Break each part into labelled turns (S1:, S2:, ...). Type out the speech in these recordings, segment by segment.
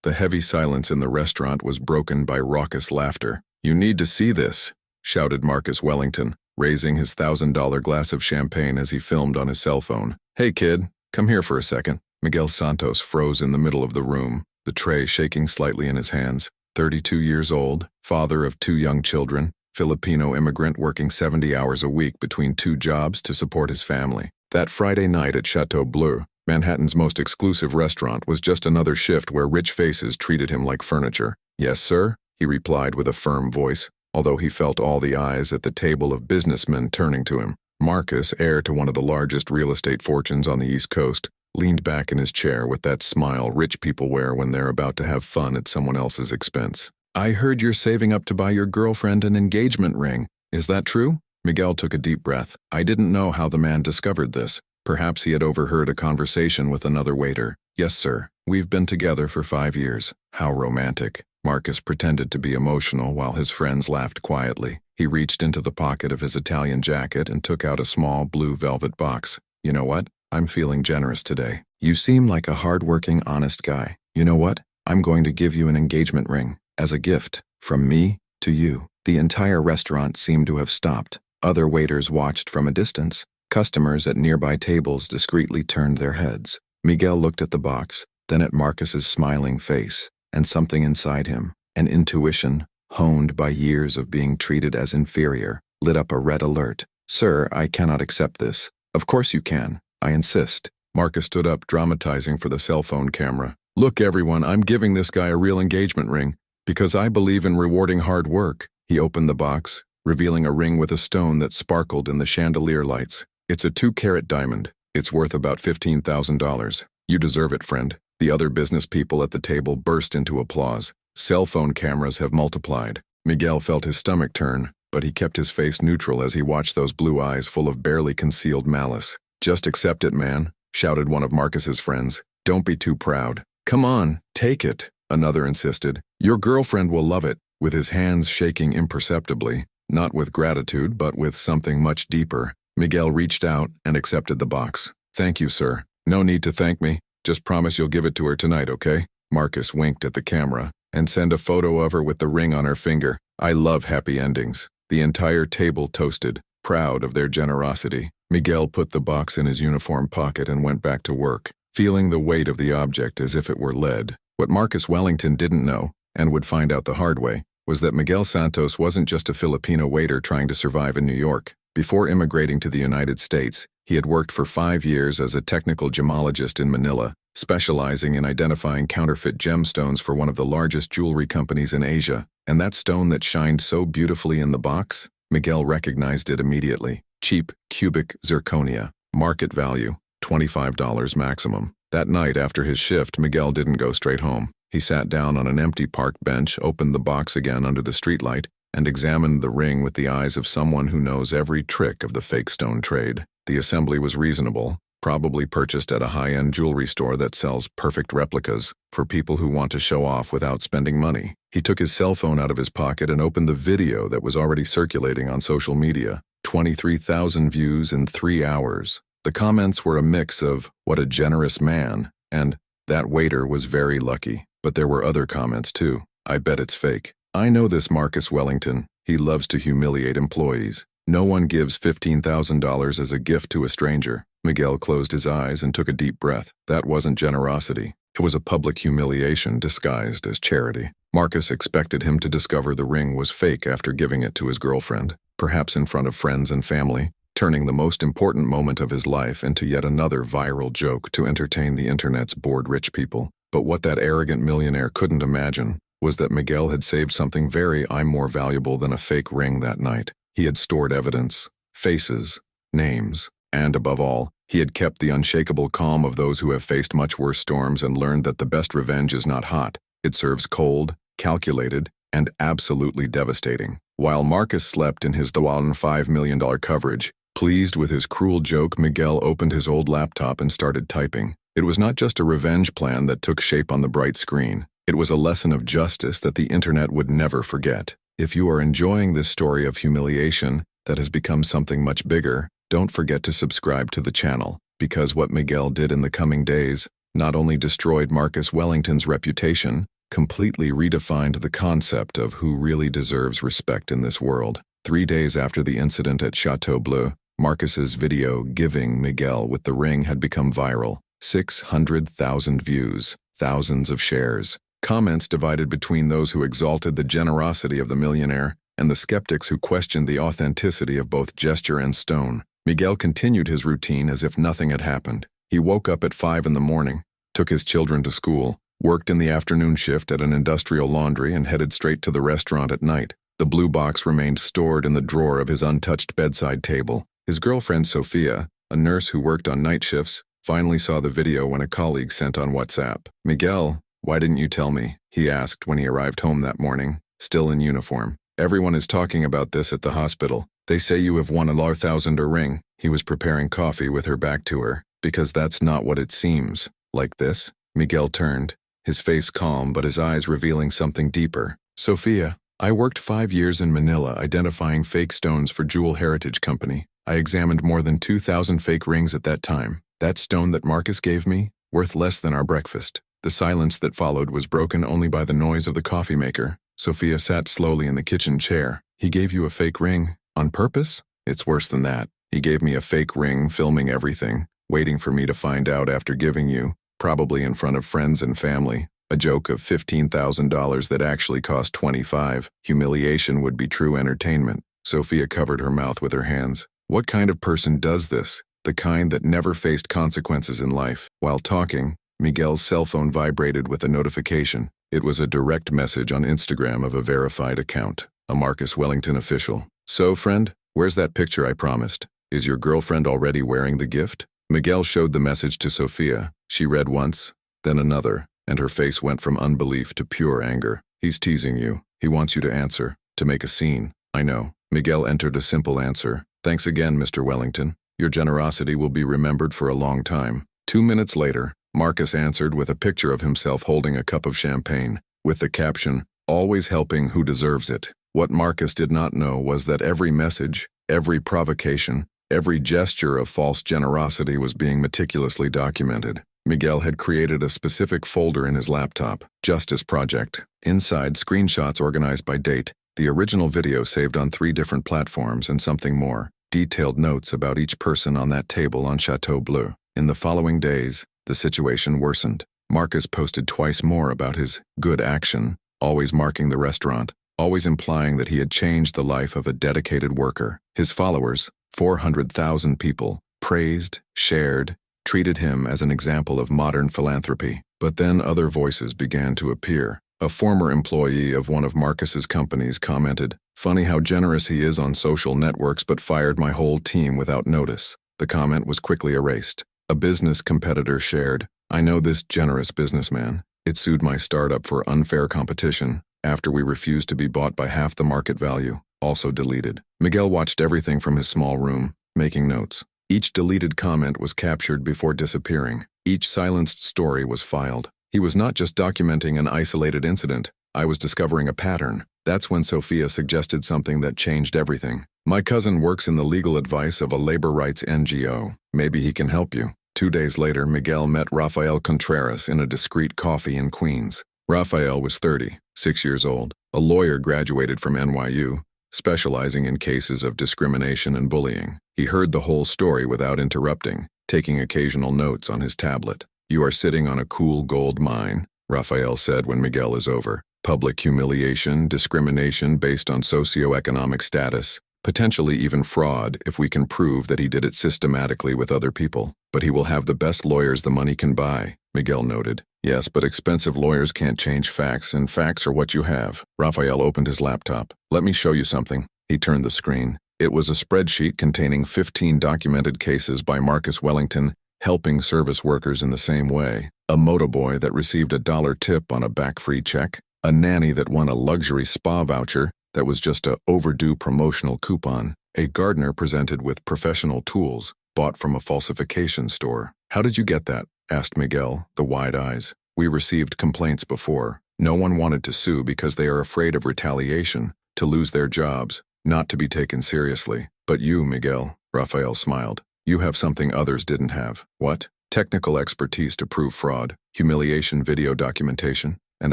S1: The heavy silence in the restaurant was broken by raucous laughter. "You need to see this," shouted Marcus Wellington, raising his $1,000 glass of champagne as he filmed on his cell phone. "Hey kid, come here for a second." Miguel Santos froze in the middle of the room, the tray shaking slightly in his hands. 32 years old, father of 2 young children, Filipino immigrant working 70 hours a week between 2 jobs to support his family. That Friday night at Chateau Bleu, Manhattan's most exclusive restaurant, was just another shift where rich faces treated him like furniture. "Yes, sir," he replied with a firm voice, although he felt all the eyes at the table of businessmen turning to him. Marcus, heir to one of the largest real estate fortunes on the East Coast, leaned back in his chair with that smile rich people wear when they're about to have fun at someone else's expense. "I heard you're saving up to buy your girlfriend an engagement ring. Is that true?" Miguel took a deep breath. I didn't know how the man discovered this. Perhaps he had overheard a conversation with another waiter. "Yes, sir. We've been together for 5 years. How romantic." Marcus pretended to be emotional while his friends laughed quietly. He reached into the pocket of his Italian jacket and took out a small blue velvet box. "You know what? I'm feeling generous today. You seem like a hard-working, honest guy. You know what? I'm going to give you an engagement ring, as a gift, from me to you." The entire restaurant seemed to have stopped. Other waiters watched from a distance. Customers at nearby tables discreetly turned their heads. Miguel looked at the box, then at Marcus's smiling face, and something inside him, an intuition, honed by years of being treated as inferior, lit up a red alert. "Sir, I cannot accept this." "Of course you can. I insist." Marcus stood up, dramatizing for the cell phone camera. "Look, everyone, I'm giving this guy a real engagement ring, because I believe in rewarding hard work." He opened the box, revealing a ring with a stone that sparkled in the chandelier lights. "It's a 2-carat diamond. It's worth about $15,000. You deserve it, friend." The other business people at the table burst into applause. Cell phone cameras have multiplied. Miguel felt his stomach turn, but he kept his face neutral as he watched those blue eyes full of barely concealed malice. "Just accept it, man," shouted one of Marcus's friends. "Don't be too proud." "Come on, take it," another insisted. "Your girlfriend will love it." With his hands shaking imperceptibly, not with gratitude but with something much deeper, Miguel reached out and accepted the box. "Thank you, sir." "No need to thank me. Just promise you'll give it to her tonight, okay?" Marcus winked at the camera. "And send a photo of her with the ring on her finger. I love happy endings." The entire table toasted, proud of their generosity. Miguel put the box in his uniform pocket and went back to work, feeling the weight of the object as if it were lead. What Marcus Wellington didn't know, and would find out the hard way, was that Miguel Santos wasn't just a Filipino waiter trying to survive in New York. Before immigrating to the United States, he had worked for 5 years as a technical gemologist in Manila, specializing in identifying counterfeit gemstones for one of the largest jewelry companies in Asia. And that stone that shined so beautifully in the box? Miguel recognized it immediately. Cheap, cubic zirconia. Market value, $25 maximum. That night after his shift, Miguel didn't go straight home. He sat down on an empty park bench, opened the box again under the streetlight, and examined the ring with the eyes of someone who knows every trick of the fake stone trade. The assembly was reasonable, probably purchased at a high-end jewelry store that sells perfect replicas for people who want to show off without spending money. He took his cell phone out of his pocket and opened the video that was already circulating on social media. 23,000 views in 3 hours. The comments were a mix of, "What a generous man," and "That waiter was very lucky." But there were other comments too. "I bet it's fake. I know this Marcus Wellington. He loves to humiliate employees. No one gives $15,000 as a gift to a stranger." Miguel closed his eyes and took a deep breath. That wasn't generosity. It was a public humiliation disguised as charity. Marcus expected him to discover the ring was fake after giving it to his girlfriend, perhaps in front of friends and family, turning the most important moment of his life into yet another viral joke to entertain the internet's bored rich people. But what that arrogant millionaire couldn't imagine was that Miguel had saved something very more valuable than a fake ring that night. He had stored evidence, faces, names, and above all, he had kept the unshakable calm of those who have faced much worse storms and learned that the best revenge is not hot. It serves cold, calculated, and absolutely devastating. While Marcus slept in his $5 million coverage, pleased with his cruel joke, Miguel opened his old laptop and started typing. It was not just a revenge plan that took shape on the bright screen. It was a lesson of justice that the internet would never forget. If you are enjoying this story of humiliation that has become something much bigger, don't forget to subscribe to the channel, because what Miguel did in the coming days not only destroyed Marcus Wellington's reputation, completely redefined the concept of who really deserves respect in this world. 3 days after the incident at Chateau Bleu, Marcus's video giving Miguel with the ring had become viral. 600,000 views, thousands of shares. Comments divided between those who exalted the generosity of the millionaire and the skeptics who questioned the authenticity of both gesture and stone. Miguel continued his routine as if nothing had happened. He woke up at 5 in the morning, took his children to school, worked in the afternoon shift at an industrial laundry, and headed straight to the restaurant at night. The blue box remained stored in the drawer of his untouched bedside table. His girlfriend Sophia, a nurse who worked on night shifts, finally saw the video when a colleague sent on WhatsApp. "Miguel, why didn't you tell me?" he asked when he arrived home that morning, still in uniform. "Everyone is talking about this at the hospital. They say you have won a $1,000 ring." He was preparing coffee with her back to her. "Because that's not what it seems. Like this?" Miguel turned, his face calm but his eyes revealing something deeper. "Sophia, I worked 5 years in Manila identifying fake stones for Jewel Heritage Company. I examined more than 2,000 fake rings at that time. That stone that Marcus gave me, worth less than our breakfast." The silence that followed was broken only by the noise of the coffee maker. Sophia sat slowly in the kitchen chair. "He gave you a fake ring? On purpose?" "It's worse than that. He gave me a fake ring, filming everything, waiting for me to find out after giving you, probably in front of friends and family. A joke of $15,000 that actually cost $25. Humiliation would be true entertainment." Sophia covered her mouth with her hands. "What kind of person does this? The kind that never faced consequences in life." While talking, Miguel's cell phone vibrated with a notification. It was a direct message on Instagram of a verified account, a Marcus Wellington official. "So, friend, where's that picture I promised? Is your girlfriend already wearing the gift?" Miguel showed the message to Sophia. She read once, then another, and her face went from unbelief to pure anger. "He's teasing you. He wants you to answer, to make a scene." "I know." Miguel entered a simple answer. "Thanks again, Mr. Wellington. Your generosity will be remembered for a long time." 2 minutes later, Marcus answered with a picture of himself holding a cup of champagne, with the caption, "Always helping who deserves it." What Marcus did not know was that every message, every provocation, every gesture of false generosity was being meticulously documented. Miguel had created a specific folder in his laptop, Justice Project. Inside, screenshots organized by date, the original video saved on 3 different platforms, and something more, detailed notes about each person on that table on Chateau Bleu. In the following days, the situation worsened. Marcus posted twice more about his good action, always marking the restaurant, always implying that he had changed the life of a dedicated worker. His followers, 400,000 people, praised, shared, treated him as an example of modern philanthropy. But then other voices began to appear. A former employee of one of Marcus's companies commented, "Funny how generous he is on social networks but fired my whole team without notice." The comment was quickly erased. A business competitor shared, "I know this generous businessman. It sued my startup for unfair competition after we refused to be bought by half the market value." Also deleted. Miguel watched everything from his small room, making notes. Each deleted comment was captured before disappearing. Each silenced story was filed. He was not just documenting an isolated incident. I was discovering a pattern. That's when Sophia suggested something that changed everything. "My cousin works in the legal advice of a labor rights NGO. Maybe he can help you." 2 days later, Miguel met Rafael Contreras in a discreet coffee in Queens. Rafael was 30, 6 years old, a lawyer graduated from NYU, specializing in cases of discrimination and bullying. He heard the whole story without interrupting, taking occasional notes on his tablet. "You are sitting on a cool gold mine," Rafael said when Miguel is over. "Public humiliation, discrimination based on socioeconomic status, potentially even fraud if we can prove that he did it systematically with other people. But he will have the best lawyers the money can buy," Miguel noted. "Yes, but expensive lawyers can't change facts, and facts are what you have." Rafael opened his laptop. "Let me show you something." He turned the screen. It was a spreadsheet containing 15 documented cases by Marcus Wellington helping service workers in the same way. A motoboy that received a $1 tip on a back-free check. A nanny that won a luxury spa voucher that was just a overdue promotional coupon. A gardener presented with professional tools bought from a falsification store. "How did you get that?" asked Miguel, the wide eyes. "We received complaints before. No one wanted to sue because they are afraid of retaliation, to lose their jobs, not to be taken seriously. But you, Miguel," Rafael smiled, "you have something others didn't have." "What?" "Technical expertise to prove fraud, humiliation video documentation, and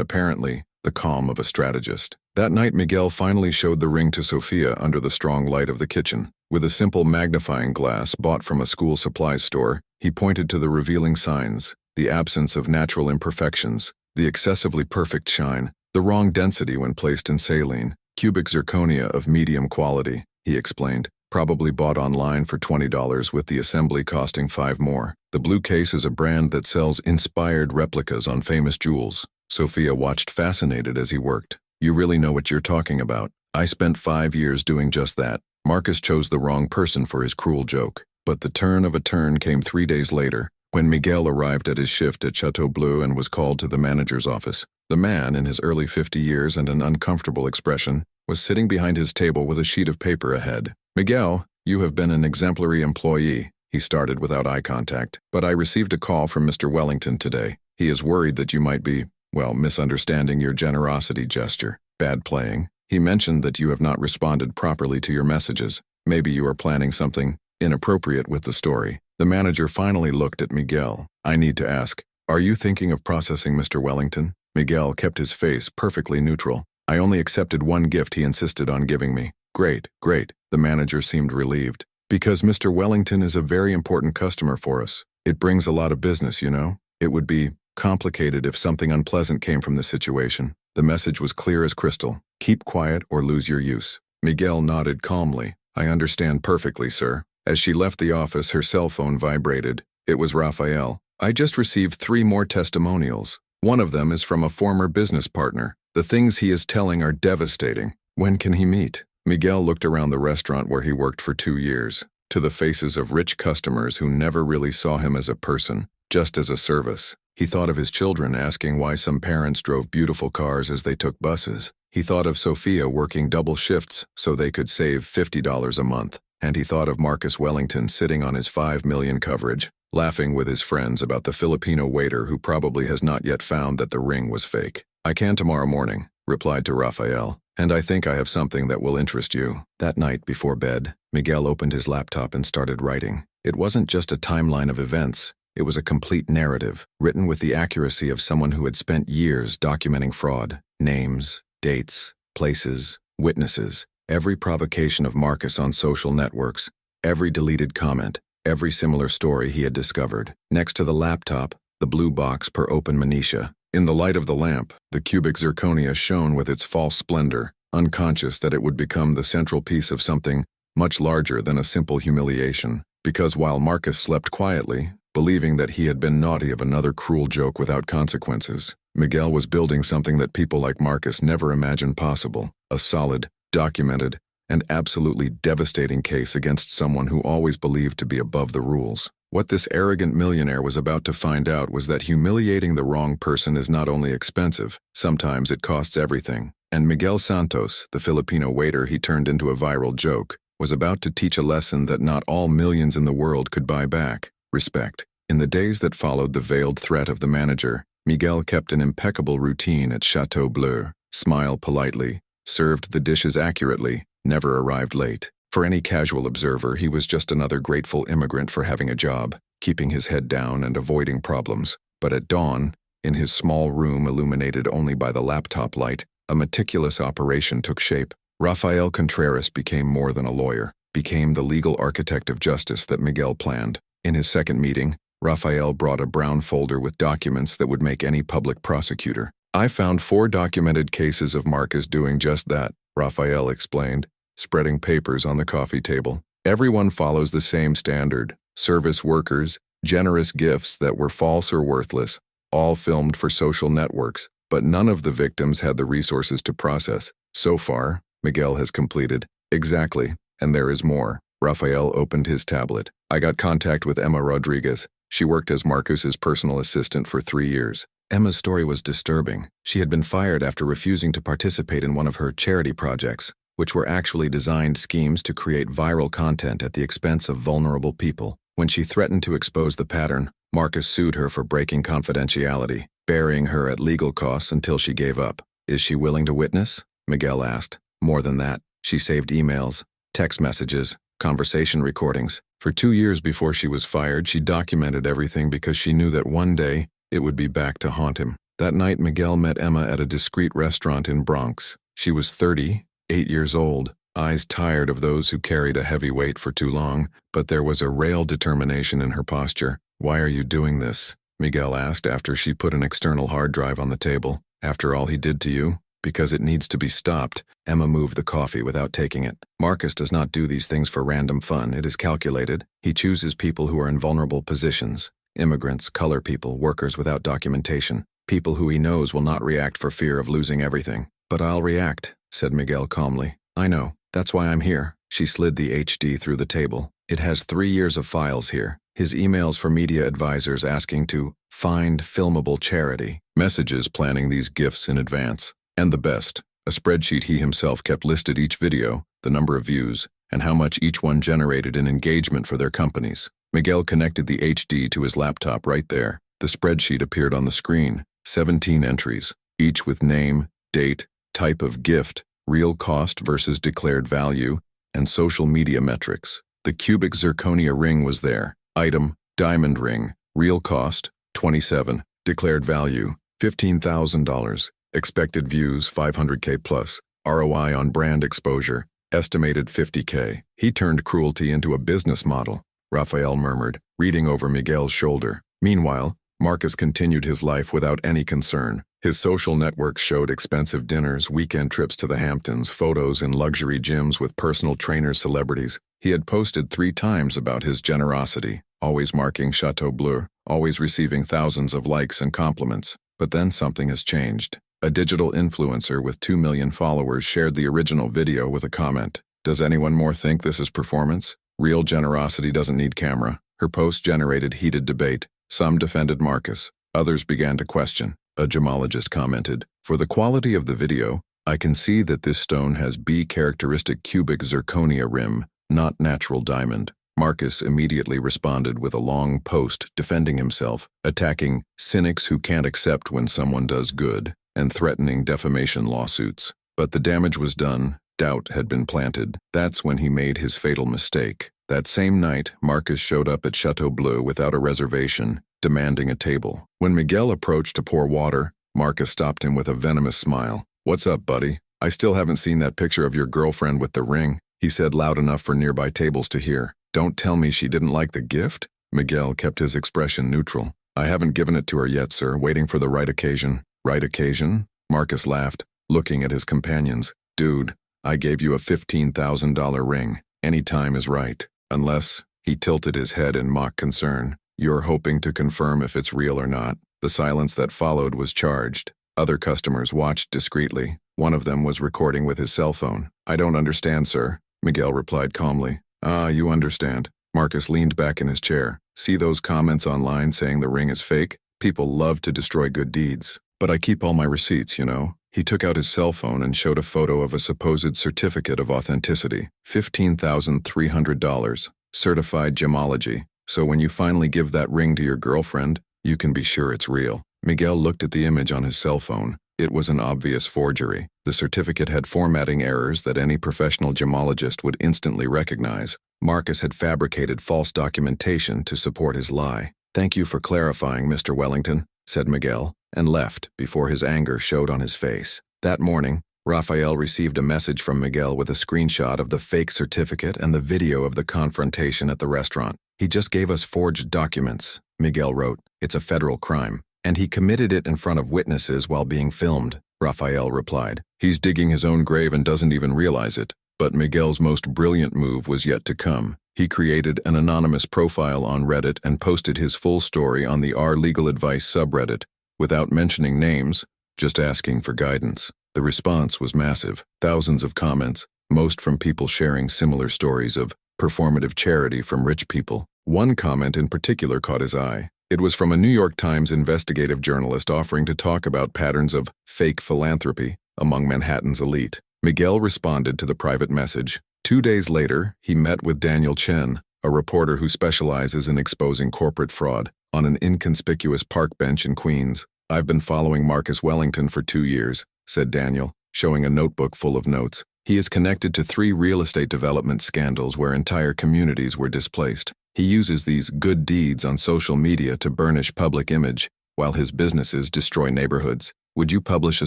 S1: apparently, the calm of a strategist. That night, Miguel finally showed the ring to Sofia under the strong light of the kitchen. With a simple magnifying glass bought from a school supplies store, he pointed to the revealing signs: the absence of natural imperfections, the excessively perfect shine, the wrong density when placed in saline, cubic zirconia of medium quality, he explained, probably bought online for $20 with the assembly costing $5 more. The blue case is a brand that sells inspired replicas on famous jewels. Sofia watched fascinated as he worked. You really know what you're talking about. I spent 5 years doing just that. Marcus chose the wrong person for his cruel joke. But the turn of a turn came 3 days later, when Miguel arrived at his shift at Chateau Bleu and was called to the manager's office. The man, in his early 50 years and an uncomfortable expression, was sitting behind his table with a sheet of paper ahead. Miguel, you have been an exemplary employee, he started without eye contact. But I received a call from Mr. Wellington today. He is worried that you might be, misunderstanding your generosity gesture. Bad playing. He mentioned that you have not responded properly to your messages. Maybe you are planning something inappropriate with the story. The manager finally looked at Miguel. I need to ask, are you thinking of processing Mr. Wellington? Miguel kept his face perfectly neutral. I only accepted one gift he insisted on giving me. Great, great. The manager seemed relieved. Because Mr. Wellington is a very important customer for us. It brings a lot of business, you know. It would be complicated if something unpleasant came from the situation. The message was clear as crystal. Keep quiet or lose your use. Miguel nodded calmly. I understand perfectly, sir. As she left the office, her cell phone vibrated. It was Raphael. I just received 3 more testimonials. One of them is from a former business partner. The things he is telling are devastating. When can he meet? Miguel looked around the restaurant where he worked for 2 years, to the faces of rich customers who never really saw him as a person, just as a service. He thought of his children asking why some parents drove beautiful cars as they took buses. He thought of Sofia working double shifts so they could save $50 a month. And he thought of Marcus Wellington sitting on his 5 million coverage, laughing with his friends about the Filipino waiter who probably has not yet found that the ring was fake. I can tomorrow morning, replied to Raphael, and I think I have something that will interest you. That night before bed, Miguel opened his laptop and started writing. It wasn't just a timeline of events. It was a complete narrative, written with the accuracy of someone who had spent years documenting fraud. Names, dates, places, witnesses, every provocation of Marcus on social networks, every deleted comment, every similar story he had discovered. Next to the laptop, the blue box per open minutia. In the light of the lamp, the cubic zirconia shone with its false splendor, unconscious that it would become the central piece of something much larger than a simple humiliation. Because while Marcus slept quietly, believing that he had been naughty of another cruel joke without consequences, Miguel was building something that people like Marcus never imagined possible, a solid, documented, and absolutely devastating case against someone who always believed to be above the rules. What this arrogant millionaire was about to find out was that humiliating the wrong person is not only expensive, sometimes it costs everything. And Miguel Santos, the Filipino waiter he turned into a viral joke, was about to teach a lesson that not all millions in the world could buy back: respect. In the days that followed the veiled threat of the manager, Miguel kept an impeccable routine at Chateau Bleu, smiled politely, served the dishes accurately, never arrived late. For any casual observer, he was just another grateful immigrant for having a job, keeping his head down and avoiding problems. But at dawn, in his small room illuminated only by the laptop light, a meticulous operation took shape. Rafael Contreras became more than a lawyer, became the legal architect of justice that Miguel planned. In his second meeting, Rafael brought a brown folder with documents that would make any public prosecutor. I found 4 documented cases of Marcus doing just that, Rafael explained, spreading papers on the coffee table. Everyone follows the same standard: service workers, generous gifts that were false or worthless, all filmed for social networks, but none of the victims had the resources to process. So far, Miguel has completed. Exactly, and there is more. Rafael opened his tablet. I got contact with Emma Rodriguez. She worked as Marcus's personal assistant for 3 years. Emma's story was disturbing. She had been fired after refusing to participate in one of her charity projects, which were actually designed schemes to create viral content at the expense of vulnerable people. When she threatened to expose the pattern, Marcus sued her for breaking confidentiality, burying her at legal costs until she gave up. Is she willing to witness? Miguel asked. More than that, she saved emails, text messages, conversation recordings. For 2 years before she was fired, she documented everything because she knew that one day it would be back to haunt him. That night, Miguel met Emma at a discreet restaurant in Bronx. She was 30, 8 years old, eyes tired of those who carried a heavy weight for too long, but there was a rare determination in her posture. "Why are you doing this?" Miguel asked after she put an external hard drive on the table. "After all he did to you?" "Because it needs to be stopped." Emma moved the coffee without taking it. "Marcus does not do these things for random fun. It is calculated. He chooses people who are in vulnerable positions. Immigrants, color people, workers without documentation. People who he knows will not react for fear of losing everything." "But I'll react," said Miguel calmly. "I know. That's why I'm here." She slid the HD through the table. "It has 3 years of files here. His emails for media advisors asking to find filmable charity. Messages planning these gifts in advance. And the best, a spreadsheet he himself kept listed each video, the number of views, and how much each one generated in engagement for their companies." Miguel connected the HD to his laptop right there. The spreadsheet appeared on the screen. 17 entries, each with name, date, type of gift, real cost versus declared value, and social media metrics. The cubic zirconia ring was there. Item, diamond ring. Real cost, $27. Declared value, $15,000. Expected views, 500K plus. ROI on brand exposure, estimated 50K. "He turned cruelty into a business model," Rafael murmured, reading over Miguel's shoulder. Meanwhile, Marcus continued his life without any concern. His social networks showed expensive dinners, weekend trips to the Hamptons, photos in luxury gyms with personal trainers, celebrities. He had posted 3 times about his generosity, always marking Chateau Bleu, always receiving thousands of likes and compliments. But then something has changed. A digital influencer with 2 million followers shared the original video with a comment. "Does anyone more think this is performance? Real generosity doesn't need camera." Her post generated heated debate. Some defended Marcus. Others began to question. A gemologist commented, "For the quality of the video, I can see that this stone has B characteristic cubic zirconia rim, not natural diamond." Marcus immediately responded with a long post defending himself, attacking cynics who can't accept when someone does good, and threatening defamation lawsuits. But the damage was done. Doubt had been planted. That's when he made his fatal mistake. That same night, Marcus showed up at Chateau Bleu without a reservation, demanding a table. When Miguel approached to pour water, Marcus stopped him with a venomous smile. "What's up, buddy? I still haven't seen that picture of your girlfriend with the ring," he said loud enough for nearby tables to hear. "Don't tell me she didn't like the gift?" Miguel kept his expression neutral. "I haven't given it to her yet, sir, waiting for the right occasion." "Right occasion?" Marcus laughed, looking at his companions. "Dude, I gave you a $15,000 ring. Any time is right. Unless," he tilted his head in mock concern, "you're hoping to confirm if it's real or not." The silence that followed was charged. Other customers watched discreetly. One of them was recording with his cell phone. "I don't understand, sir," Miguel replied calmly. "Ah, you understand." Marcus leaned back in his chair. "See those comments online saying the ring is fake? People love to destroy good deeds. But I keep all my receipts, you know." He took out his cell phone and showed a photo of a supposed certificate of authenticity. $15,300. Certified gemology. "So when you finally give that ring to your girlfriend, you can be sure it's real." Miguel looked at the image on his cell phone. It was an obvious forgery. The certificate had formatting errors that any professional gemologist would instantly recognize. Marcus had fabricated false documentation to support his lie. "Thank you for clarifying, Mr. Wellington," said Miguel, and left before his anger showed on his face. That morning, Rafael received a message from Miguel with a screenshot of the fake certificate and the video of the confrontation at the restaurant. "He just gave us forged documents," Miguel wrote. "It's a federal crime. And he committed it in front of witnesses while being filmed," Rafael replied. "He's digging his own grave and doesn't even realize it." But Miguel's most brilliant move was yet to come. He created an anonymous profile on Reddit and posted his full story on the Our Legal Advice subreddit, without mentioning names, just asking for guidance. The response was massive. Thousands of comments, most from people sharing similar stories of performative charity from rich people. One comment in particular caught his eye. It was from a New York Times investigative journalist offering to talk about patterns of fake philanthropy among Manhattan's elite. Miguel responded to the private message. 2 days later, he met with Daniel Chen, a reporter who specializes in exposing corporate fraud, on an inconspicuous park bench in Queens. "I've been following Marcus Wellington for 2 years, said Daniel, showing a notebook full of notes. He is connected to 3 real estate development scandals where entire communities were displaced. He uses these good deeds on social media to burnish public image, while his businesses destroy neighborhoods. Would you publish a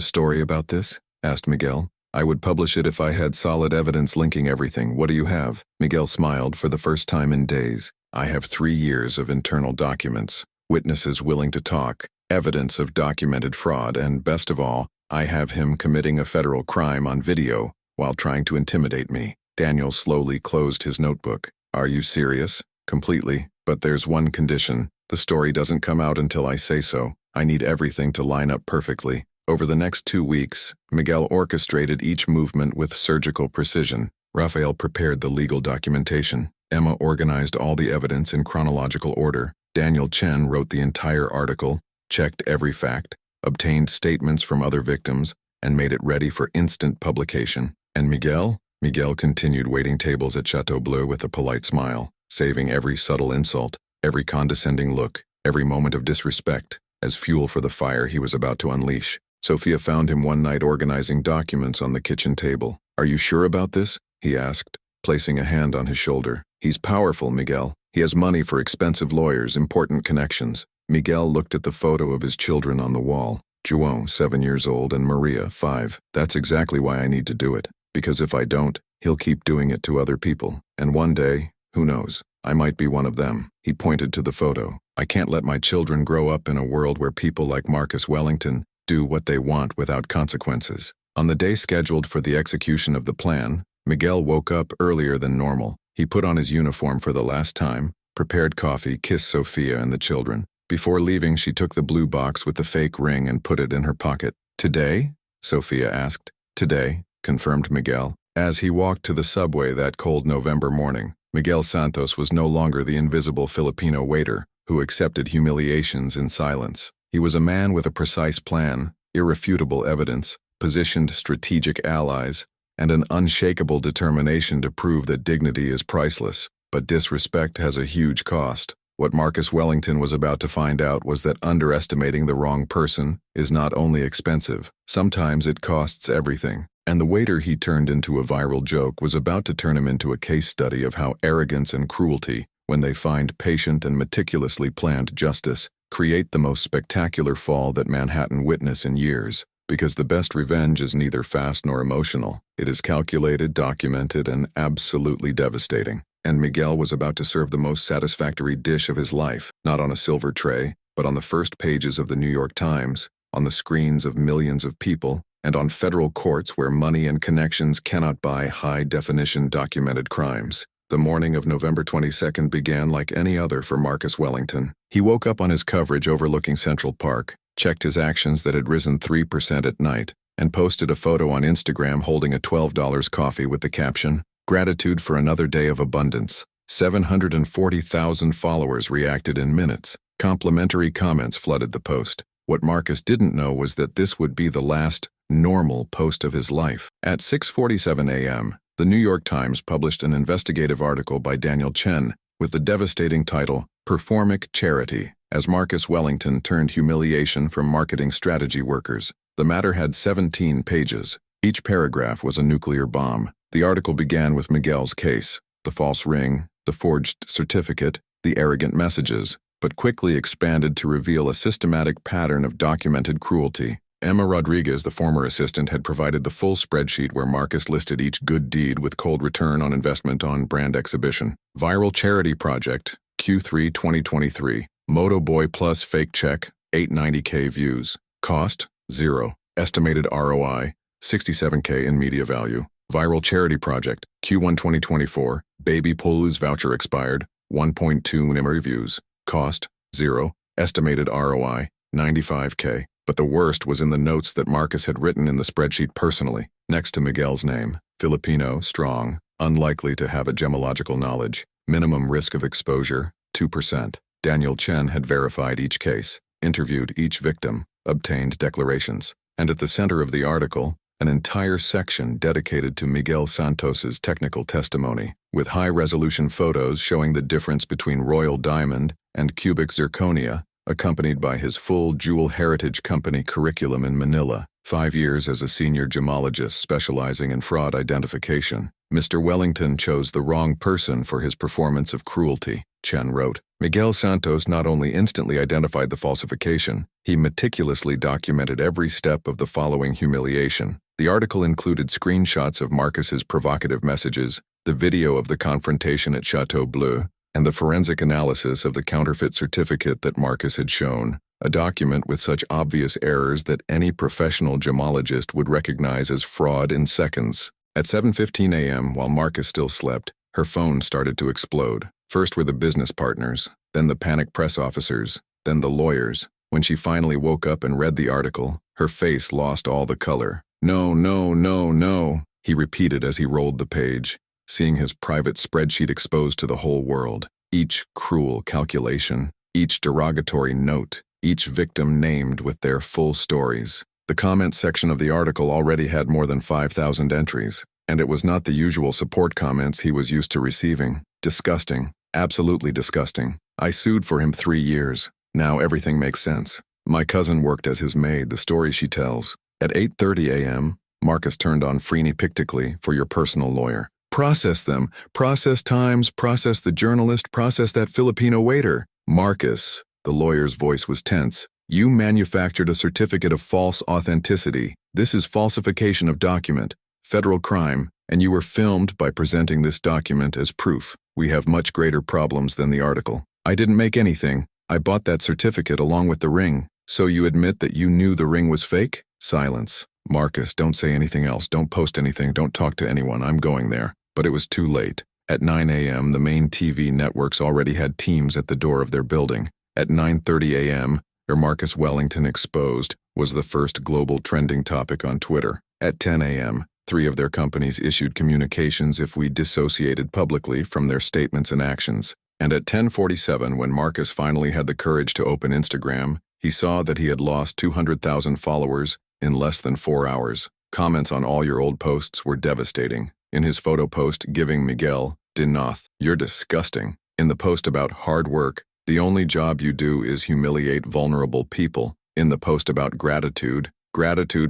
S1: story about this? Asked Miguel. I would publish it if I had solid evidence linking everything. What do you have? Miguel smiled for the first time in days. I have 3 years of internal documents, witnesses willing to talk, evidence of documented fraud, and best of all, I have him committing a federal crime on video while trying to intimidate me. Daniel slowly closed his notebook. Are you serious? Completely. But there's one condition. The story doesn't come out until I say so. I need everything to line up perfectly. Over the next 2 weeks, Miguel orchestrated each movement with surgical precision. Rafael prepared the legal documentation. Emma organized all the evidence in chronological order. Daniel Chen wrote the entire article, checked every fact, obtained statements from other victims, and made it ready for instant publication. And Miguel? Miguel continued waiting tables at Chateau Bleu with a polite smile, saving every subtle insult, every condescending look, every moment of disrespect, as fuel for the fire he was about to unleash. Sophia found him one night organizing documents on the kitchen table. Are you sure about this? He asked, placing a hand on his shoulder. He's powerful, Miguel. He has money for expensive lawyers, important connections. Miguel looked at the photo of his children on the wall. João, 7 years old, and Maria, 5. That's exactly why I need to do it. Because if I don't, he'll keep doing it to other people. And one day, who knows, I might be one of them. He pointed to the photo. I can't let my children grow up in a world where people like Marcus Wellington do what they want without consequences. On the day scheduled for the execution of the plan, Miguel woke up earlier than normal. He put on his uniform for the last time, prepared coffee, kissed Sophia and the children. Before leaving, she took the blue box with the fake ring and put it in her pocket. Today? Sophia asked. Today, confirmed Miguel. As he walked to the subway that cold November morning, Miguel Santos was no longer the invisible Filipino waiter who accepted humiliations in silence. He was a man with a precise plan, irrefutable evidence, positioned strategic allies, and an unshakable determination to prove that dignity is priceless. But disrespect has a huge cost. What Marcus Wellington was about to find out was that underestimating the wrong person is not only expensive, sometimes it costs everything. And the waiter he turned into a viral joke was about to turn him into a case study of how arrogance and cruelty, when they find patient and meticulously planned justice, create the most spectacular fall that Manhattan witnessed in years. Because the best revenge is neither fast nor emotional. It is calculated, documented, and absolutely devastating. And Miguel was about to serve the most satisfactory dish of his life, not on a silver tray, but on the first pages of the New York Times, on the screens of millions of people, and on federal courts where money and connections cannot buy high-definition documented crimes. The morning of November 22nd began like any other for Marcus Wellington. He woke up on his coverage overlooking Central Park, checked his actions that had risen 3% at night, and posted a photo on Instagram holding a $12 coffee with the caption, "Gratitude for another day of abundance." 740,000 followers reacted in minutes. Complimentary comments flooded the post. What Marcus didn't know was that this would be the last normal post of his life. At 6:47 a.m., the New York Times published an investigative article by Daniel Chen with the devastating title, "Performic Charity," as Marcus Wellington turned humiliation from marketing strategy workers. The matter had 17 pages. Each paragraph was a nuclear bomb. The article began with Miguel's case, the false ring, the forged certificate, the arrogant messages, but quickly expanded to reveal a systematic pattern of documented cruelty. Emma Rodriguez, the former assistant, had provided the full spreadsheet where Marcus listed each good deed with cold return on investment on brand exhibition. Viral charity project, Q3 2023. Moto Boy Plus fake check, 890K views. Cost, 0. Estimated ROI, 67K in media value. Viral charity project, Q1 2024. Baby Polu's voucher expired, 1.2 million reviews. Cost, 0. Estimated ROI, 95K. But the worst was in the notes that Marcus had written in the spreadsheet personally, next to Miguel's name. Filipino, strong, unlikely to have a gemological knowledge. Minimum risk of exposure, 2%. Daniel Chen had verified each case, interviewed each victim, obtained declarations. And at the center of the article, an entire section dedicated to Miguel Santos's technical testimony, with high-resolution photos showing the difference between royal diamond and cubic zirconia, accompanied by his full Jewel Heritage Company curriculum in Manila. 5 years as a senior gemologist specializing in fraud identification, Mr. Wellington chose the wrong person for his performance of cruelty, Chen wrote. Miguel Santos not only instantly identified the falsification, he meticulously documented every step of the following humiliation. The article included screenshots of Marcus's provocative messages, the video of the confrontation at Chateau Bleu, and the forensic analysis of the counterfeit certificate that Marcus had shown, a document with such obvious errors that any professional gemologist would recognize as fraud in seconds. At 7:15 a.m., while Marcus still slept, her phone started to explode. First were the business partners, then the panicked press officers, then the lawyers. When she finally woke up and read the article, her face lost all the color. No, no, no, no, he repeated as he rolled the page, seeing his private spreadsheet exposed to the whole world. Each cruel calculation, each derogatory note, each victim named with their full stories. The comment section of the article already had more than 5,000 entries, and it was not the usual support comments he was used to receiving. Disgusting. Absolutely disgusting. I sued for him 3 years. Now everything makes sense. My cousin worked as his maid, the story she tells. At 8:30 a.m., Marcus turned on phrenetically for your personal lawyer. Process them. Process Times. Process the journalist. Process that Filipino waiter. Marcus, the lawyer's voice was tense. You manufactured a certificate of false authenticity. This is falsification of document, federal crime, and you were filmed by presenting this document as proof. We have much greater problems than the article. I didn't make anything. I bought that certificate along with the ring. So you admit that you knew the ring was fake? Silence. Marcus, don't say anything else. Don't post anything. Don't talk to anyone. I'm going there. But it was too late. At 9 a.m., the main TV networks already had teams at the door of their building. At 9:30 a.m., Marcus Wellington exposed was the first global trending topic on Twitter. At 10 a.m., 3 of their companies issued communications if we dissociated publicly from their statements and actions. And at 10:47, when Marcus finally had the courage to open Instagram, he saw that he had lost 200,000 followers in less than 4 hours. Comments on all your old posts were devastating. In his photo post giving Miguel Dinoth, "You're disgusting." In the post about hard work, "The only job you do is humiliate vulnerable people." In the post about gratitude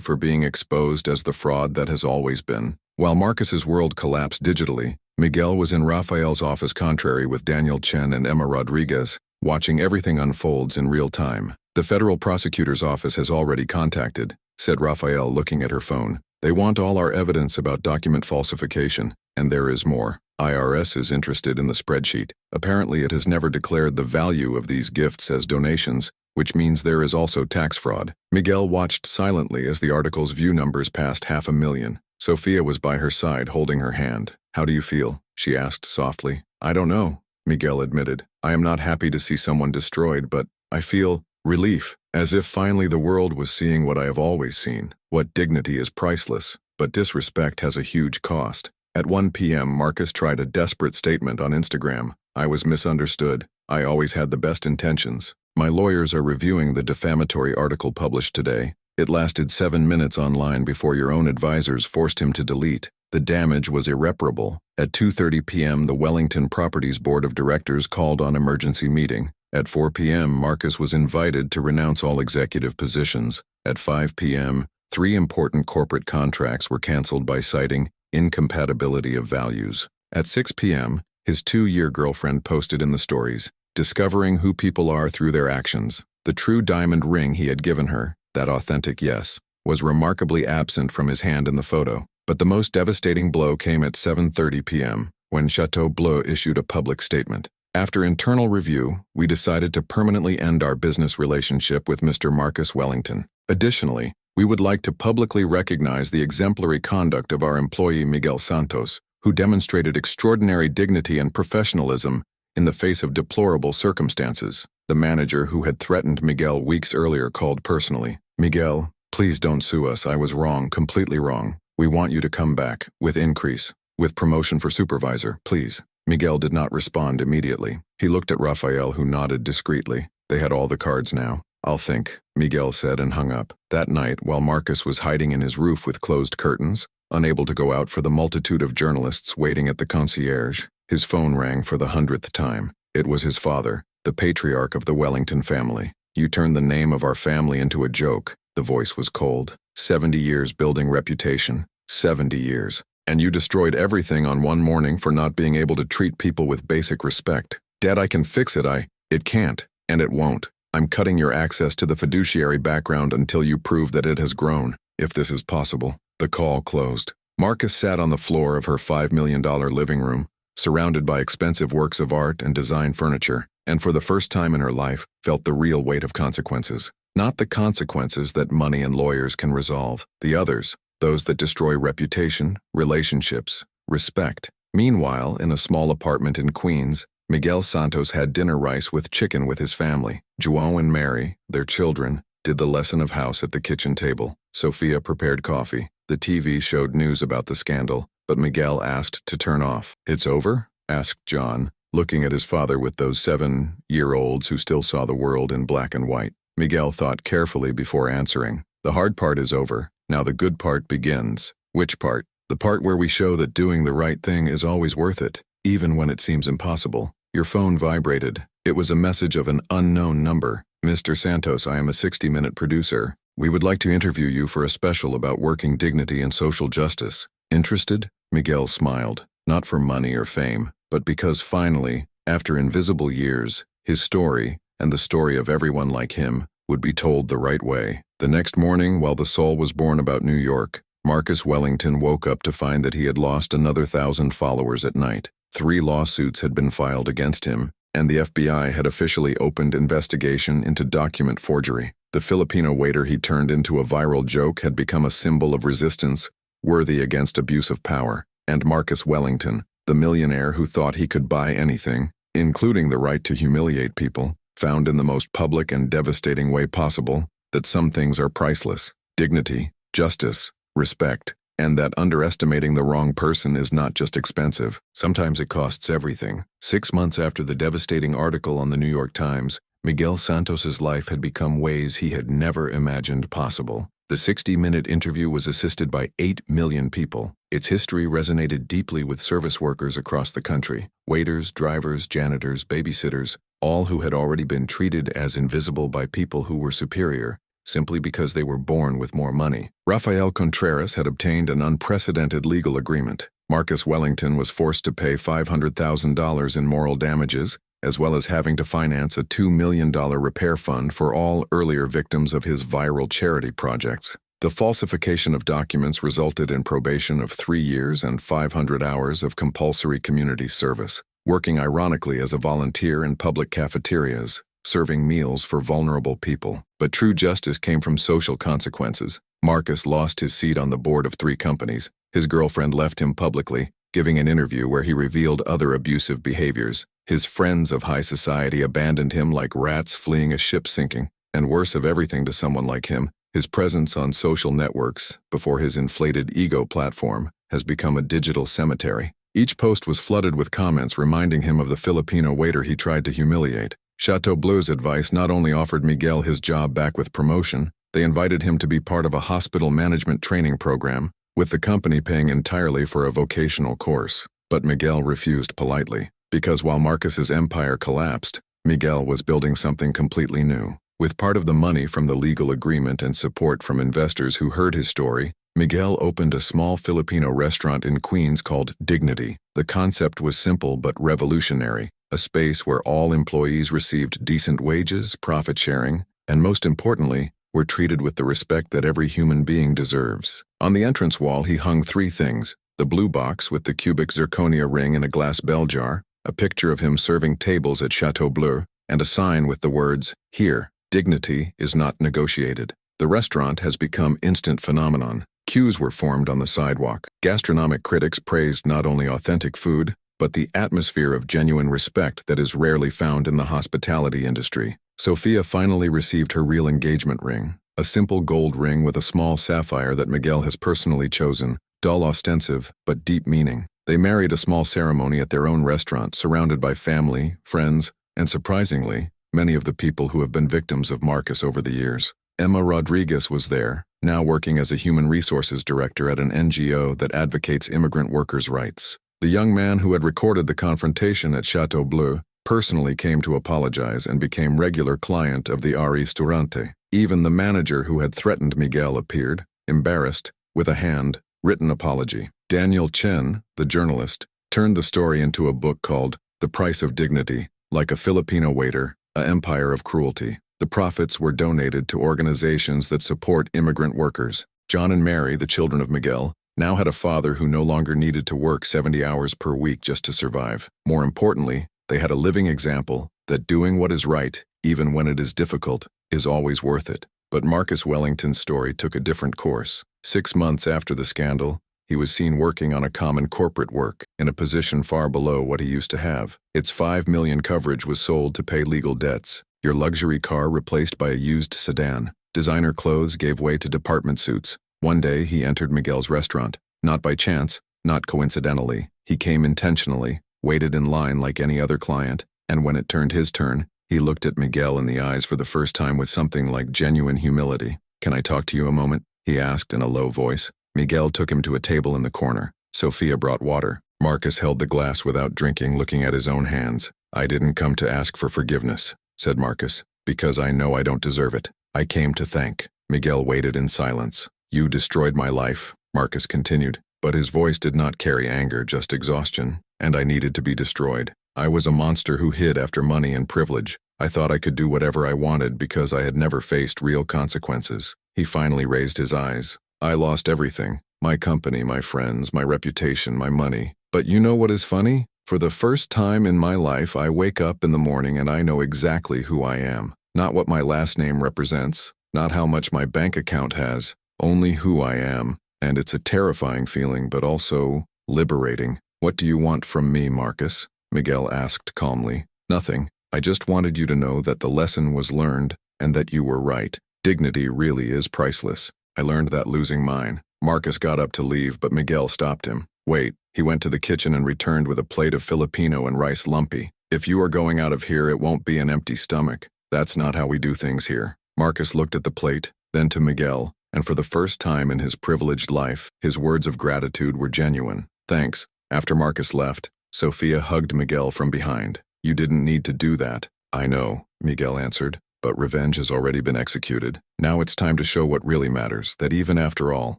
S1: for being exposed as the fraud that has always been. While Marcus's world collapsed digitally, Miguel was in Rafael's office contrary with Daniel Chen and Emma Rodriguez, watching everything unfolds in real time. The federal prosecutor's office has already contacted, said Rafael looking at her phone. They want all our evidence about document falsification, and there is more. IRS is interested in the spreadsheet. Apparently it has never declared the value of these gifts as donations, which means there is also tax fraud. Miguel watched silently as the article's view numbers passed 500,000. Sophia was by her side holding her hand. How do you feel? She asked softly. I don't know, Miguel admitted. I am not happy to see someone destroyed, but I feel relief, as if finally the world was seeing what I have always seen. What dignity is priceless, but disrespect has a huge cost. At 1 p.m., Marcus tried a desperate statement on Instagram. I was misunderstood. I always had the best intentions. My lawyers are reviewing the defamatory article published today. It lasted 7 minutes online before your own advisors forced him to delete. The damage was irreparable. At 2:30 p.m., the Wellington Properties Board of Directors called on emergency meeting. At 4 p.m., Marcus was invited to renounce all executive positions. At 5 p.m., 3 important corporate contracts were canceled by citing incompatibility of values. At 6 p.m., his 2-year girlfriend posted in the stories, discovering who people are through their actions. The true diamond ring he had given her, that authentic yes, was remarkably absent from his hand in the photo. But the most devastating blow came at 7:30 p.m., when Chateau Bleu issued a public statement. After internal review, we decided to permanently end our business relationship with Mr. Marcus Wellington. Additionally, we would like to publicly recognize the exemplary conduct of our employee Miguel Santos, who demonstrated extraordinary dignity and professionalism in the face of deplorable circumstances. The manager who had threatened Miguel weeks earlier called personally. Miguel, please don't sue us. I was wrong, completely wrong. We want you to come back, with increase, with promotion for supervisor, please. Miguel did not respond immediately. He looked at Rafael, who nodded discreetly. They had all the cards now. I'll think, Miguel said and hung up. That night, while Marcus was hiding in his roof with closed curtains, unable to go out for the multitude of journalists waiting at the concierge, his phone rang for the 100th time. It was his father, the patriarch of the Wellington family. You turned the name of our family into a joke. The voice was cold. 70 years building reputation. 70 years. And you destroyed everything on one morning for not being able to treat people with basic respect. Dad, I can fix it. It can't, and it won't. I'm cutting your access to the fiduciary background until you prove that it has grown, if this is possible." The call closed. Marcus sat on the floor of her $5 million living room, surrounded by expensive works of art and design furniture, and for the first time in her life, felt the real weight of consequences. Not the consequences that money and lawyers can resolve, the others, those that destroy reputation, relationships, respect. Meanwhile, in a small apartment in Queens, Miguel Santos had dinner rice with chicken with his family. João and Mary, their children, did the lesson of house at the kitchen table. Sophia prepared coffee. The TV showed news about the scandal, but Miguel asked to turn off. "It's over?" asked John, looking at his father with those 7-year-olds who still saw the world in black and white. Miguel thought carefully before answering. "The hard part is over. Now the good part begins." "Which part?" "The part where we show that doing the right thing is always worth it, even when it seems impossible." Your phone vibrated. It was a message of an unknown number. "Mr. Santos, I am a 60-minute producer. We would like to interview you for a special about working dignity and social justice. Interested?" Miguel smiled, not for money or fame, but because finally, after invisible years, his story, and the story of everyone like him, would be told the right way. The next morning, while the Soul was born about New York, Marcus Wellington woke up to find that he had lost another 1,000 followers at night. 3 lawsuits had been filed against him, and the FBI had officially opened investigation into document forgery. The Filipino waiter he turned into a viral joke had become a symbol of resistance, worthy against abuse of power. And Marcus Wellington, the millionaire who thought he could buy anything, including the right to humiliate people, found in the most public and devastating way possible that some things are priceless: dignity, justice, respect, and that underestimating the wrong person is not just expensive. Sometimes it costs everything. 6 months after the devastating article on the New York Times, Miguel Santos's life had become ways he had never imagined possible. The 60-minute interview was assisted by 8 million people. Its history resonated deeply with service workers across the country: waiters, drivers, janitors, babysitters, all who had already been treated as invisible by people who were superior, simply because they were born with more money. Rafael Contreras had obtained an unprecedented legal agreement. Marcus Wellington was forced to pay $500,000 in moral damages, as well as having to finance a $2 million repair fund for all earlier victims of his viral charity projects. The falsification of documents resulted in probation of 3 years and 500 hours of compulsory community service, working ironically as a volunteer in public cafeterias, serving meals for vulnerable people. But true justice came from social consequences. Marcus lost his seat on the board of 3 companies. His girlfriend left him publicly, giving an interview where he revealed other abusive behaviors. His friends of high society abandoned him like rats fleeing a ship sinking. And worse of everything to someone like him, his presence on social networks, before his inflated ego platform, has become a digital cemetery. Each post was flooded with comments reminding him of the Filipino waiter he tried to humiliate. Chateau Bleu's advice not only offered Miguel his job back with promotion, they invited him to be part of a hospital management training program, with the company paying entirely for a vocational course. But Miguel refused politely, because while Marcus's empire collapsed, Miguel was building something completely new. With part of the money from the legal agreement and support from investors who heard his story, Miguel opened a small Filipino restaurant in Queens called Dignity. The concept was simple but revolutionary: a space where all employees received decent wages, profit sharing, and most importantly, were treated with the respect that every human being deserves. On the entrance wall, he hung 3 things: the blue box with the cubic zirconia ring in a glass bell jar, a picture of him serving tables at Chateau Bleu, and a sign with the words, "Here, dignity is not negotiated." The restaurant has become instant phenomenon. Queues were formed on the sidewalk. Gastronomic critics praised not only authentic food, but the atmosphere of genuine respect that is rarely found in the hospitality industry. Sophia finally received her real engagement ring, a simple gold ring with a small sapphire that Miguel has personally chosen, dull ostensive, but deep meaning. They married a small ceremony at their own restaurant, surrounded by family, friends, and surprisingly, many of the people who have been victims of Marcus over the years. Emma Rodriguez was there, now working as a human resources director at an NGO that advocates immigrant workers' rights. The young man who had recorded the confrontation at Chateau Bleu personally came to apologize and became regular client of the Restaurante. Even the manager who had threatened Miguel appeared, embarrassed, with a hand-written apology. Daniel Chen, the journalist, turned the story into a book called The Price of Dignity. Like a Filipino waiter, an empire of cruelty. The profits were donated to organizations that support immigrant workers. John and Mary, the children of Miguel, now had a father who no longer needed to work 70 hours per week just to survive. More importantly, they had a living example that doing what is right, even when it is difficult, is always worth it. But Marcus Wellington's story took a different course. 6 months after the scandal, he was seen working on a common corporate work, in a position far below what he used to have. Its $5 million coverage was sold to pay legal debts. Your luxury car replaced by a used sedan. Designer clothes gave way to department suits. One day he entered Miguel's restaurant. Not by chance, not coincidentally. He came intentionally, waited in line like any other client, and when it turned his turn, he looked at Miguel in the eyes for the first time with something like genuine humility. "Can I talk to you a moment?" he asked in a low voice. Miguel took him to a table in the corner. Sophia brought water. Marcus held the glass without drinking, looking at his own hands. "I didn't come to ask for forgiveness," said Marcus, "because I know I don't deserve it. I came to thank." Miguel waited in silence. "You destroyed my life," Marcus continued, but his voice did not carry anger, just exhaustion, "and I needed to be destroyed. I was a monster who hid after money and privilege. I thought I could do whatever I wanted because I had never faced real consequences." He finally raised his eyes. "I lost everything. My company, my friends, my reputation, my money. But you know what is funny? For the first time in my life, I wake up in the morning and I know exactly who I am. Not what my last name represents, not how much my bank account has, only who I am. And it's a terrifying feeling, but also liberating." "What do you want from me, Marcus?" Miguel asked calmly. "Nothing. I just wanted you to know that the lesson was learned and that you were right. Dignity really is priceless. I learned that losing mine." Marcus got up to leave, but Miguel stopped him. "Wait." He went to the kitchen and returned with a plate of Filipino and rice lumpy. "If you are going out of here, it won't be an empty stomach. That's not how we do things here." Marcus looked at the plate, then to Miguel, and for the first time in his privileged life, his words of gratitude were genuine. "Thanks." After Marcus left, Sophia hugged Miguel from behind. "You didn't need to do that." "I know," Miguel answered, "but revenge has already been executed. Now it's time to show what really matters, that even after all,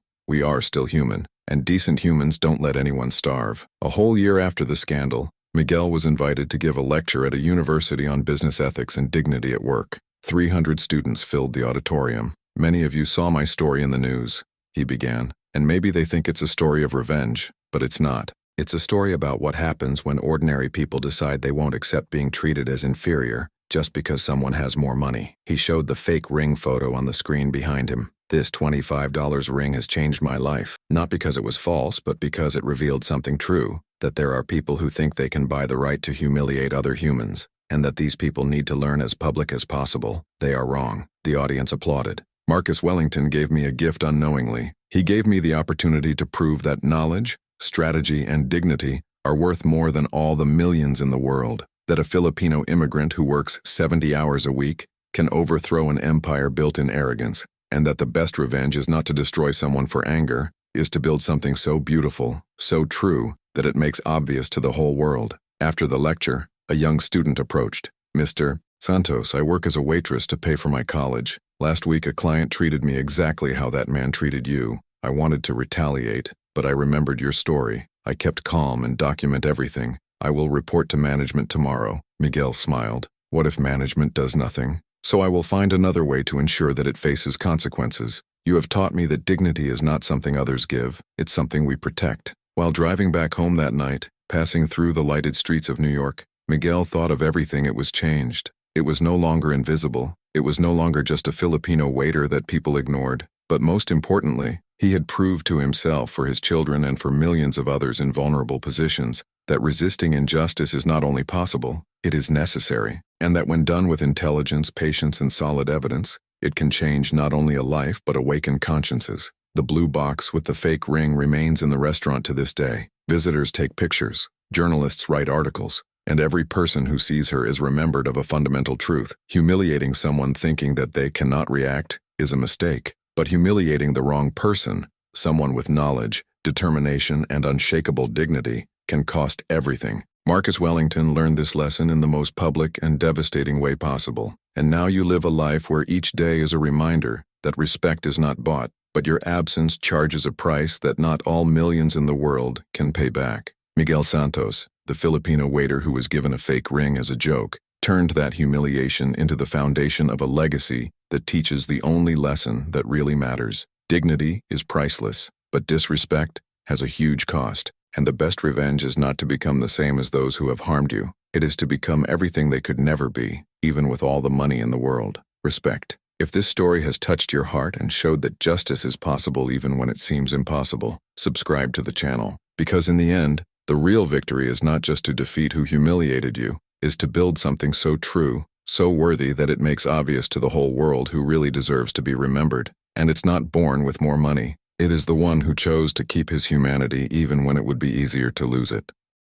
S1: we are still human, and decent humans don't let anyone starve." A whole year after the scandal, Miguel was invited to give a lecture at a university on business ethics and dignity at work. 300 students filled the auditorium. "Many of you saw my story in the news," he began, "and maybe they think it's a story of revenge, but it's not. It's a story about what happens when ordinary people decide they won't accept being treated as inferior just because someone has more money." He showed the fake ring photo on the screen behind him. "This $25 ring has changed my life, not because it was false, but because it revealed something true, that there are people who think they can buy the right to humiliate other humans, and that these people need to learn as public as possible. They are wrong." The audience applauded. Marcus Wellington gave me a gift unknowingly. He gave me the opportunity to prove that knowledge, strategy, and dignity are worth more than all the millions in the world. That a Filipino immigrant who works 70 hours a week can overthrow an empire built in arrogance, and that the best revenge is not to destroy someone for anger, is to build something so beautiful, so true, that it makes obvious to the whole world. After the lecture, a young student approached. "Mr. Santos, I work as a waitress to pay for my college. Last week a client treated me exactly how that man treated you. I wanted to retaliate, but I remembered your story. I kept calm and document everything. I will report to management tomorrow." Miguel smiled. "What if management does nothing? So I will find another way to ensure that it faces consequences. You have taught me that dignity is not something others give, it's something we protect." While driving back home that night, passing through the lighted streets of New York, Miguel thought of everything. It was changed. It was no longer invisible. It was no longer just a Filipino waiter that people ignored. But most importantly, he had proved to himself, for his children, and for millions of others in vulnerable positions, that resisting injustice is not only possible, it is necessary, and that when done with intelligence, patience, and solid evidence, it can change not only a life but awaken consciences. The blue box with the fake ring remains in the restaurant to this day. Visitors take pictures, journalists write articles, and every person who sees her is remembered of a fundamental truth. Humiliating someone thinking that they cannot react is a mistake, but humiliating the wrong person, someone with knowledge, determination, and unshakable dignity, can cost everything. Marcus Wellington learned this lesson in the most public and devastating way possible, and now you live a life where each day is a reminder that respect is not bought, but your absence charges a price that not all millions in the world can pay back. Miguel Santos, the Filipino waiter who was given a fake ring as a joke, turned that humiliation into the foundation of a legacy that teaches the only lesson that really matters. Dignity is priceless, but disrespect has a huge cost, and the best revenge is not to become the same as those who have harmed you. It is to become everything they could never be, even with all the money in the world. Respect. If this story has touched your heart and showed that justice is possible even when it seems impossible, subscribe to the channel. Because in the end, the real victory is not just to defeat who humiliated you, is to build something so true, so worthy that it makes obvious to the whole world who really deserves to be remembered. And it's not born with more money. It is the one who chose to keep his humanity even when it would be easier to lose it.